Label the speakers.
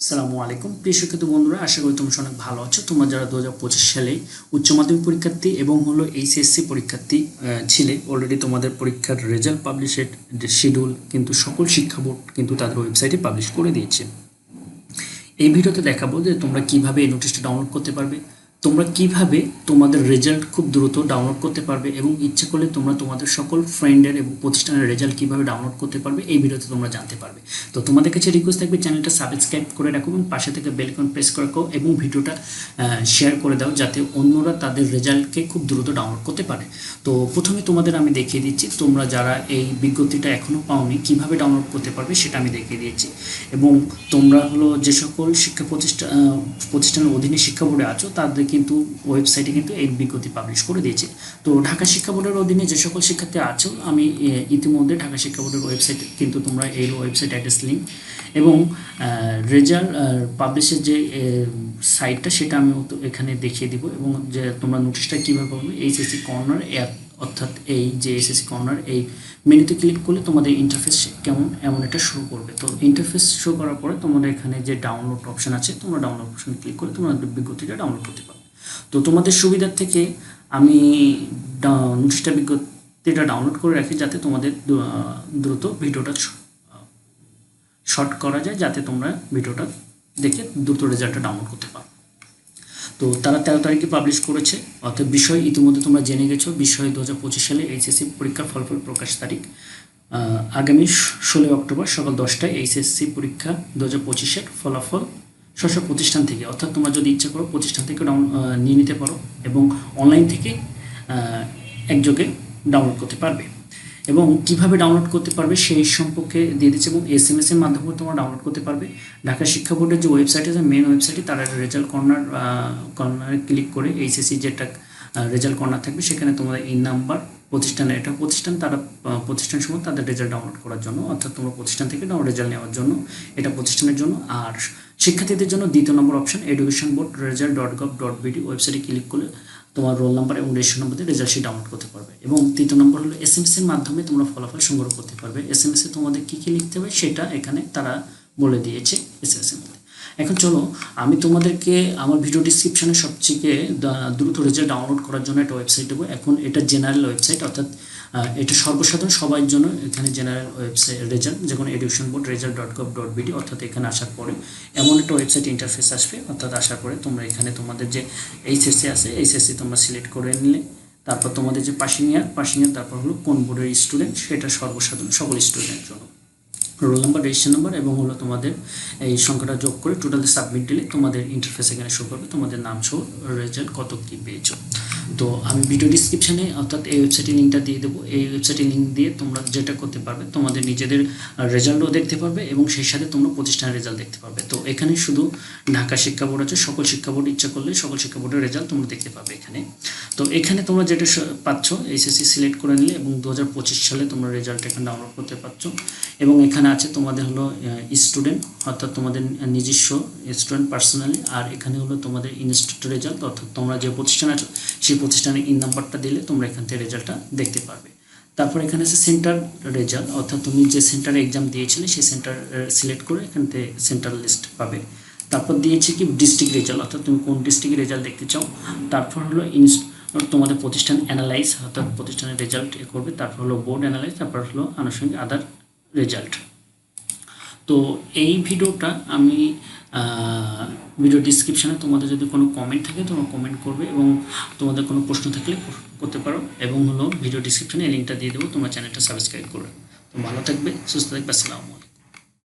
Speaker 1: আসসালামু আলাইকুম প্রিয় শিক্ষার্থী বন্ধুরা, আশা করি তোমরা অনেক ভালো আছো। তোমরা যারা 2025 সালে উচ্চ মাধ্যমিক পরীক্ষার্থী এবং হলো এইচএসসি পরীক্ষার্থী ছিলে, অলরেডি তোমাদের পরীক্ষার রেজাল্ট পাবলিশেড শিডিউল কিন্তু সকল শিক্ষা বোর্ড কিন্তু তাদের ওয়েবসাইটে পাবলিশ করে দিয়েছে। এই ভিডিওতে দেখাবো যে তোমরা কিভাবে এই নোটিশটা ডাউনলোড করতে পারবে, তোমরা কিভাবে তোমাদের রেজাল্ট খুব দ্রুত ডাউনলোড করতে পারবে এবং ইচ্ছা করলে তোমরা তোমাদের সকল ফ্রেন্ডের এবং প্রতিষ্ঠানের রেজাল্ট কিভাবে ডাউনলোড করতে পারবে এই ভিডিওতে তোমরা জানতে পারবে। তো তোমাদের কাছে রিকোয়েস্ট থাকবে চ্যানেলটা সাবস্ক্রাইব করে রাখো এবং পাশে থেকে বেল আইকন প্রেস করে রাখো এবং ভিডিওটা শেয়ার করে দাও যাতে অন্যরা তাদের রেজাল্টকে খুব দ্রুত ডাউনলোড করতে পারে। তো প্রথমে তোমাদের আমি দেখিয়ে দিচ্ছি, তোমরা যারা এই বিজ্ঞপ্তিটা এখনও পাওনি কিভাবে ডাউনলোড করতে পারবে সেটা আমি দেখিয়ে দিয়েছি। এবং তোমরা হলো যে সকল শিক্ষা প্রতিষ্ঠানের অধীনে শিক্ষা বোর্ডে আছো তাদের কিন্তু ওয়েবসাইটে কিন্তু এই বিজ্ঞপ্তি পাবলিশ করে দিয়েছে। তো ঢাকা শিক্ষা বোর্ডের অধীনে যে সকল শিক্ষার্থী আছো, আমি ইতিমধ্যে ঢাকা শিক্ষা বোর্ডের ওয়েবসাইট কিন্তু তোমরা এই ওয়েবসাইট অ্যাড্রেস লিঙ্ক এবং রেজাল্ট পাবলিশের যে সাইটটা সেটা আমি এখানে দেখিয়ে দিব এবং যে তোমরা নোটিশটা কীভাবে পাবে এইচএসসি কর্নার অ্যাপ, অর্থাৎ এই যে এসএসসি কর্নার এই মেনুতে ক্লিক করলে তোমাদের ইন্টারফেস কেমন এমন একটা শো করবে। তো ইন্টারফেস শো করার পরে তোমাদের এখানে যে ডাউনলোড অপশান আছে, তোমরা ডাউনলোড অপশানে ক্লিক করে তোমরা বিজ্ঞপ্তিটা ডাউনলোড করতে পারবে। তো তোমাদের সুবিধার থেকে আমি নোটিশটা বিজ্ঞপ্তিটা ডাউনলোড করে রাখি যাতে তোমাদের দ্রুত ভিডিওটা শর্ট করা যায়, যাতে তোমরা ভিডিওটা দেখে দ্রুত রেজাল্টটা ডাউনলোড করতে পারো। তো তারা 13 তারিখে পাবলিশ করেছে, অর্থাৎ বিষয় ইতিমধ্যে তোমরা জেনে গেছো। বিষয় 2025 সালে এইচএসসি পরীক্ষার ফলাফল প্রকাশ তারিখ আগামী 16 অক্টোবর সকাল 10টায় এইচএসসি পরীক্ষা 2025-এর ফলাফল স্ব প্রতিষ্ঠান থেকে, অর্থাৎ তোমরা যদি ইচ্ছা করো প্রতিষ্ঠান থেকে নিয়ে নিতে পারো এবং অনলাইন থেকে একযোগে ডাউনলোড করতে পারবে। এবং কিভাবে ডাউনলোড করতে পারবে সেই সম্পর্কে দিয়ে দিচ্ছে এবং এসএমএসের মাধ্যমে তোমরা ডাউনলোড করতে পারবে। ঢাকা শিক্ষা বোর্ডের যে ওয়েবসাইট আছে, মেন ওয়েবসাইটে তারা রেজাল্ট কর্নারে ক্লিক করে এইচএসসি যেটা রেজাল্ট কর্নার থাকবে সেখানে তোমাদের এই নাম্বার প্রতিষ্ঠানের, এটা প্রতিষ্ঠান, তারা প্রতিষ্ঠান সময় তাদের রেজাল্ট ডাউনলোড করার জন্য, অর্থাৎ তোমরা প্রতিষ্ঠান থেকে রেজাল্ট নেওয়ার জন্য এটা প্রতিষ্ঠানের জন্য। আর শিক্ষার্থীদের জন্য দ্বিতীয় নম্বর অপশন এডুকেশন বোর্ড result.gov.bd ওয়েবসাইটে ক্লিক করলে তোমার রোল নাম্বার এবং রেজিস্ট্রেশন নম্বর দিয়ে রেজাল্ট শিট ডাউনলোড করতে পারবে। এবং তৃতীয় নম্বর হলো এসএমএস এর মাধ্যমে তোমরা ফলাফল সংগ্রহ করতে পারবে। এসএমএস এ তোমাদের কী কী লিখতে হবে সেটা এখানে তারা বলে দিয়েছে এসএমএস এর মধ্যে। এখন চলো আমি তোমাদেরকে আমার ভিডিও ডিসক্রিপশনে সবচেয়ে দ্রুত রেজাল্ট ডাউনলোড করার জন্য একটা ওয়েবসাইট দেবো। এখন এটা জেনারেল ওয়েবসাইট, অর্থাৎ এটা সর্বসাধারণ সবার জন্য। এখানে জেনারেল ওয়েবসাইট রেজাল্ট যেমন এডুকেশন বোর্ড result.gov.bd, অর্থাৎ এখানে আসার পরে এমন একটা ওয়েবসাইট ইন্টারফেস আসবে, অর্থাৎ আসার পরে তোমরা এখানে তোমাদের যে এইচএসসি আছে এইচএসসি তোমরা সিলেক্ট করে নিলে, তারপর তোমাদের যে পাসিং ইয়ার, তারপর হলো কোন বোর্ডের স্টুডেন্ট সেটা সর্বসাধারণ সকল স্টুডেন্টের জন্য, রোল নাম্বার, রেজিস্ট্রেশন নাম্বার এবং হলো তোমাদের এই সংখ্যাটা যোগ করে টোটাল সাবমিট দিলে তোমাদের ইন্টারফেস এখানে শো করবে তোমাদের নাম সহ রেজাল্ট কত কী পেয়েছো। তো আমি ভিডিও ডিসক্রিপশানে অর্থাৎ এই ওয়েবসাইটের লিঙ্কটা দিয়ে দেবো। এই ওয়েবসাইটের লিঙ্ক দিয়ে তোমরা যেটা করতে পারবে, তোমাদের নিজেদের রেজাল্টও দেখতে পারবে এবং সেই সাথে তোমরা প্রতিষ্ঠানের রেজাল্ট দেখতে পারবে। তো এখানে শুধু ঢাকা শিক্ষা বোর্ড আছে, সকল শিক্ষা বোর্ড ইচ্ছা করলে সকল শিক্ষা বোর্ডের রেজাল্ট তোমরা দেখতে পাবে এখানে। তো এখানে তোমরা যেটা পাচ্ছ এইচএসসি সিলেক্ট করে নিলে এবং 2025 সালে তোমরা রেজাল্ট এখানে ডাউনলোড করতে পারছো। এবং এখানে আছে তোমাদের হলো স্টুডেন্ট, অর্থাৎ তোমাদের নিজস্ব স্টুডেন্ট পার্সোনালি। আর এখানে হলো তোমাদের ইনস্টিটিউট রেজাল্ট, অর্থাৎ তোমরা যে প্রতিষ্ঠানে আছো সেই প্রতিষ্ঠানের ইন নাম্বারটা দিলে তোমরা এখান থেকে রেজাল্টটা দেখতে পারবে। তারপর এখানে আছে সেন্টার রেজাল্ট, অর্থাৎ তুমি যে সেন্টারে এক্সাম দিয়েছিলে সেই সেন্টার সিলেক্ট করে এখান থেকে সেন্টার লিস্ট পাবে। তারপর দিয়েছে কি ডিস্ট্রিক্ট রেজাল্ট, অর্থাৎ তুমি কোন ডিস্ট্রিক্টের রেজাল্ট দেখতে চাও। তারপর হলো তোমাদের প্রতিষ্ঠান অ্যানালাইজ, অর্থাৎ প্রতিষ্ঠানের রেজাল্ট করবে। তারপর হলো বোর্ড অ্যানালাইজ, তারপর হলো আনুষঙ্গিক আদার রেজাল্ট। তো এই ভিডিওটা আমি ভিডিও ডিসক্রিপশানে তোমাদের যদি কোনো কমেন্ট থাকে তোমরা কমেন্ট করবে এবং তোমাদের কোনো প্রশ্ন থাকলে করতে পারো। এবং হলো ভিডিও ডিসক্রিপশানে এই লিঙ্কটা দিয়ে দেবো, তোমরা চ্যানেলটা সাবস্ক্রাইব করবে। তো ভালো থাকবে, সুস্থ থাকবে, আসসালামু আলাইকুম।